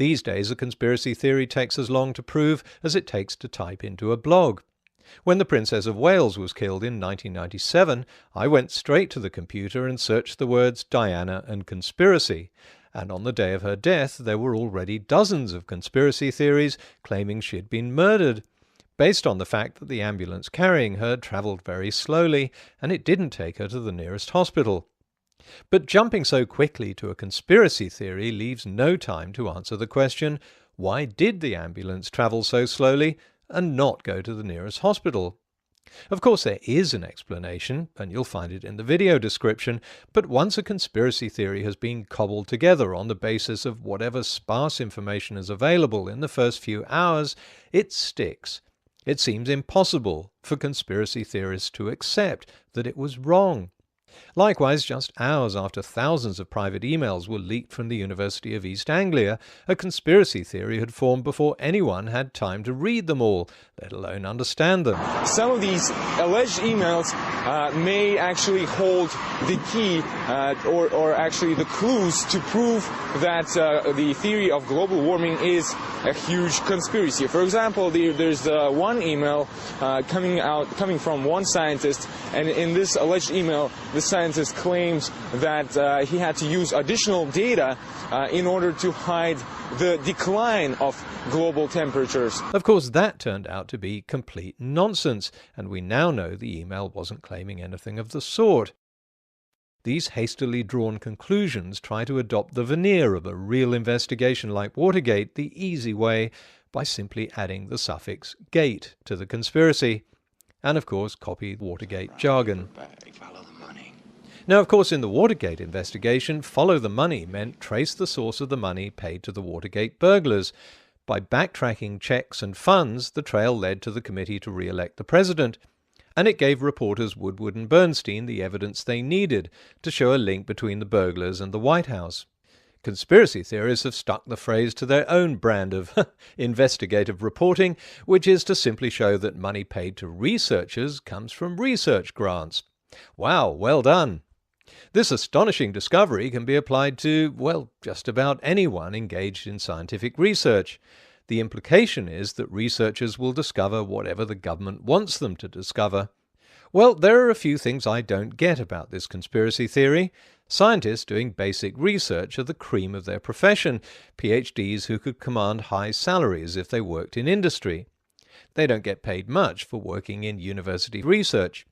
These days a conspiracy theory takes as long to prove as it takes to type into a blog. When the Princess of Wales was killed in 1997, I went straight to the computer and searched the words Diana and conspiracy, and on the day of her death there were already dozens of conspiracy theories claiming she'd been murdered, based on the fact that the ambulance carrying her travelled very slowly and it didn't take her to the nearest hospital. But jumping so quickly to a conspiracy theory leaves no time to answer the question, why did the ambulance travel so slowly and not go to the nearest hospital? Of course there is an explanation, and you'll find it in the video description, but once a conspiracy theory has been cobbled together on the basis of whatever sparse information is available in the first few hours, it sticks. It seems impossible for conspiracy theorists to accept that it was wrong. Likewise, just hours after thousands of private emails were leaked from the University of East Anglia, a conspiracy theory had formed before anyone had time to read them all, let alone understand them. Some of these alleged emails may actually hold the key or actually the clues to prove that the theory of global warming is a huge conspiracy. For example, there's one email coming from one scientist, and in this alleged email, the scientist claims that he had to use additional data in order to hide the decline of global temperatures. Of course, that turned out to be complete nonsense, and we now know the email wasn't claiming anything of the sort. These hastily drawn conclusions try to adopt the veneer of a real investigation like Watergate the easy way, by simply adding the suffix "gate" to the conspiracy, and of course copy Watergate jargon. Now, of course, in the Watergate investigation, follow the money meant trace the source of the money paid to the Watergate burglars. By backtracking checks and funds, the trail led to the committee to re-elect the president, and it gave reporters Woodward and Bernstein the evidence they needed to show a link between the burglars and the White House. Conspiracy theorists have stuck the phrase to their own brand of investigative reporting, which is to simply show that money paid to researchers comes from research grants. Wow, well done! This astonishing discovery can be applied to, well, just about anyone engaged in scientific research. The implication is that researchers will discover whatever the government wants them to discover. Well, there are a few things I don't get about this conspiracy theory. Scientists doing basic research are the cream of their profession, PhDs who could command high salaries if they worked in industry. They don't get paid much for working in university research.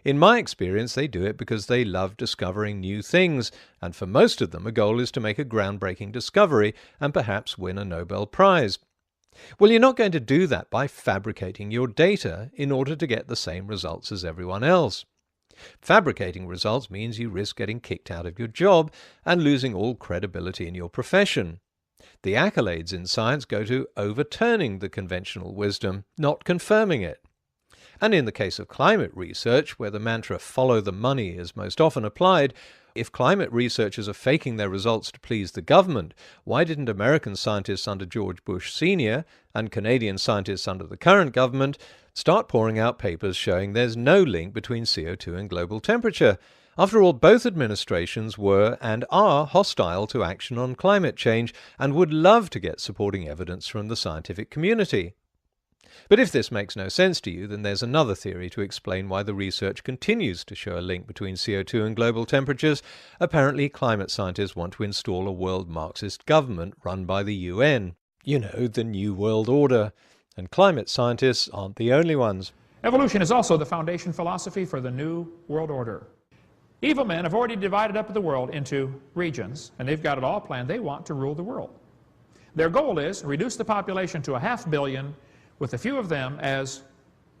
In my experience, they do it because they love discovering new things, and for most of them a goal is to make a groundbreaking discovery and perhaps win a Nobel Prize. Well, you're not going to do that by fabricating your data in order to get the same results as everyone else. Fabricating results means you risk getting kicked out of your job and losing all credibility in your profession. The accolades in science go to overturning the conventional wisdom, not confirming it. And in the case of climate research, where the mantra "follow the money" is most often applied, if climate researchers are faking their results to please the government, why didn't American scientists under George Bush Sr. and Canadian scientists under the current government start pouring out papers showing there's no link between CO2 and global temperature? After all, both administrations were and are hostile to action on climate change and would love to get supporting evidence from the scientific community. But if this makes no sense to you, then there's another theory to explain why the research continues to show a link between CO2 and global temperatures. Apparently, climate scientists want to install a world Marxist government run by the UN. You know, the New World Order. And climate scientists aren't the only ones. Evolution is also the foundation philosophy for the New World Order. Evil men have already divided up the world into regions, and they've got it all planned. They want to rule the world. Their goal is to reduce the population to 500 million, with a few of them as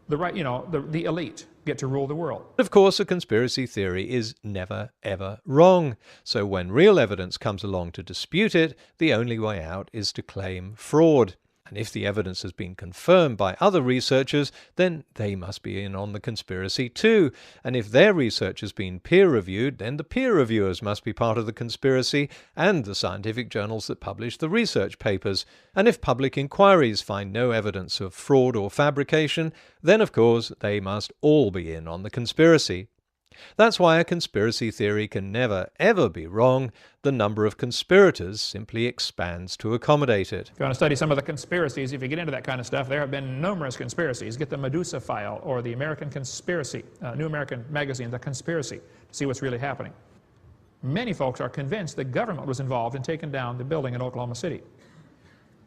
the elite get to rule the world. Of course, a conspiracy theory is never, ever wrong. So when real evidence comes along to dispute it, the only way out is to claim fraud. And if the evidence has been confirmed by other researchers, then they must be in on the conspiracy too. And if their research has been peer-reviewed, then the peer reviewers must be part of the conspiracy and the scientific journals that publish the research papers. And if public inquiries find no evidence of fraud or fabrication, then of course they must all be in on the conspiracy. That's why a conspiracy theory can never, ever be wrong. The number of conspirators simply expands to accommodate it. If you want to study some of the conspiracies, if you get into that kind of stuff, there have been numerous conspiracies. Get the Medusa file or the American Conspiracy, New American Magazine, The Conspiracy, to see what's really happening. Many folks are convinced the government was involved in taking down the building in Oklahoma City.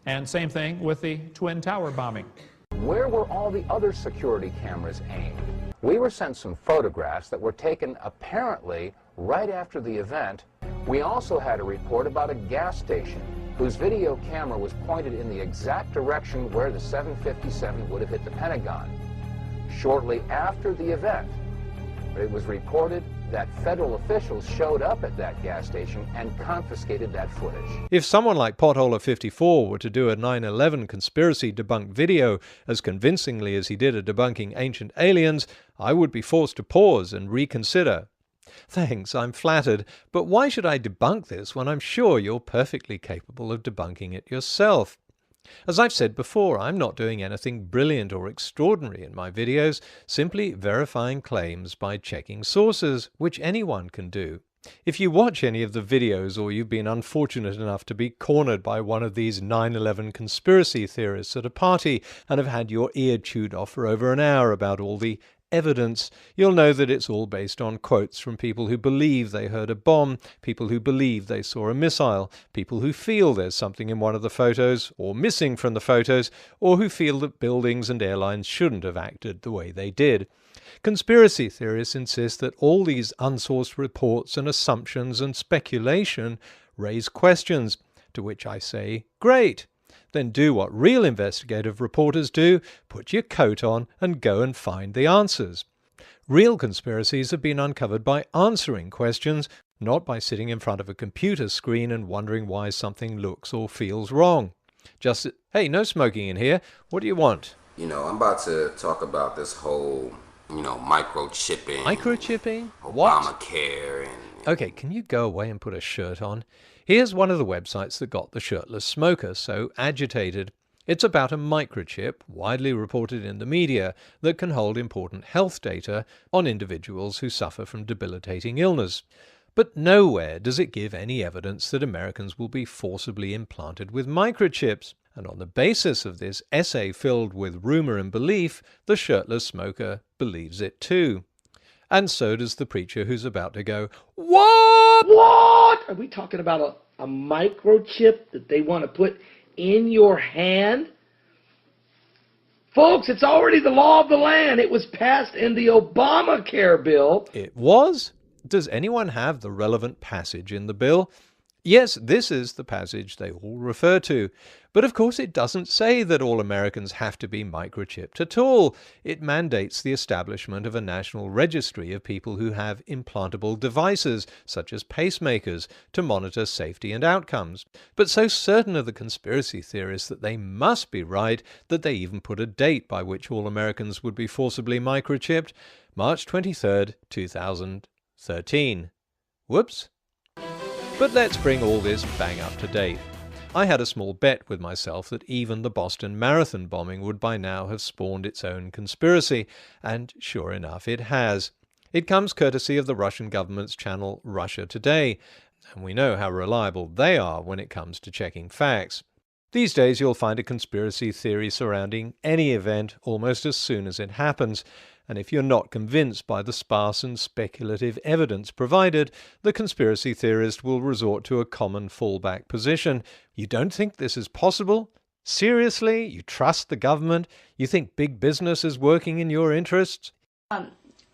And same thing with the Twin Tower bombing. Where were all the other security cameras aimed? We were sent some photographs that were taken apparently right after the event. We also had a report about a gas station whose video camera was pointed in the exact direction where the 757 would have hit the Pentagon. Shortly after the event, it was reported that federal officials showed up at that gas station and confiscated that footage. If someone like Potholer 54 were to do a 9/11 conspiracy debunk video as convincingly as he did a debunking ancient aliens, I would be forced to pause and reconsider. Thanks, I'm flattered, but why should I debunk this when I'm sure you're perfectly capable of debunking it yourself? As I've said before, I'm not doing anything brilliant or extraordinary in my videos, simply verifying claims by checking sources, which anyone can do. If you watch any of the videos or you've been unfortunate enough to be cornered by one of these 9/11 conspiracy theorists at a party and have had your ear chewed off for over an hour about all the evidence, you'll know that it's all based on quotes from people who believe they heard a bomb, people who believe they saw a missile, people who feel there's something in one of the photos, or missing from the photos, or who feel that buildings and airlines shouldn't have acted the way they did. Conspiracy theorists insist that all these unsourced reports and assumptions and speculation raise questions, to which I say, great. Then do what real investigative reporters do, put your coat on and go and find the answers. Real conspiracies have been uncovered by answering questions, not by sitting in front of a computer screen and wondering why something looks or feels wrong. Just, hey, no smoking in here. What do you want? You know, I'm about to talk about this whole, microchipping. Microchipping? What? Obamacare and... Okay, can you go away and put a shirt on? Here's one of the websites that got the shirtless smoker so agitated. It's about a microchip, widely reported in the media, that can hold important health data on individuals who suffer from debilitating illness. But nowhere does it give any evidence that Americans will be forcibly implanted with microchips. And on the basis of this essay filled with rumor and belief, the shirtless smoker believes it too. And so does the preacher who's about to go, "What? What? Are we talking about a microchip that they want to put in your hand? Folks, it's already the law of the land. It was passed in the Obamacare bill." It was? Does anyone have the relevant passage in the bill? Yes, this is the passage they all refer to. But of course it doesn't say that all Americans have to be microchipped at all. It mandates the establishment of a national registry of people who have implantable devices, such as pacemakers, to monitor safety and outcomes. But so certain are the conspiracy theorists that they must be right that they even put a date by which all Americans would be forcibly microchipped, March 23rd, 2013. Whoops. But let's bring all this bang up to date. I had a small bet with myself that even the Boston Marathon bombing would by now have spawned its own conspiracy, and sure enough it has. It comes courtesy of the Russian government's channel Russia Today, and we know how reliable they are when it comes to checking facts. These days you'll find a conspiracy theory surrounding any event almost as soon as it happens, and if you're not convinced by the sparse and speculative evidence provided, the conspiracy theorist will resort to a common fallback position. You don't think this is possible? Seriously? You trust the government? You think big business is working in your interests?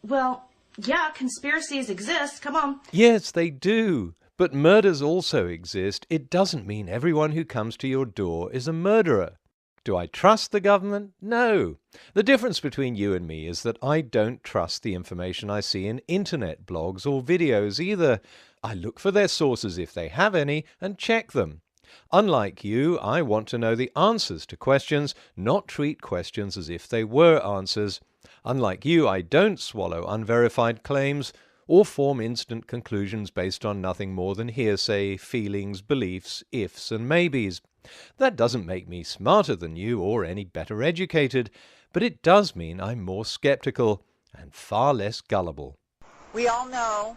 Well, yeah, conspiracies exist. Come on. Yes, they do. But murders also exist. It doesn't mean everyone who comes to your door is a murderer. Do I trust the government? No. The difference between you and me is that I don't trust the information I see in internet blogs or videos either. I look for their sources if they have any and check them. Unlike you, I want to know the answers to questions, not treat questions as if they were answers. Unlike you, I don't swallow unverified claims or form instant conclusions based on nothing more than hearsay, feelings, beliefs, ifs and maybes. That doesn't make me smarter than you or any better educated, but it does mean I'm more skeptical and far less gullible. We all know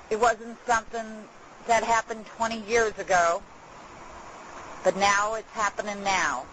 it wasn't something that happened 20 years ago, but now it's happening now.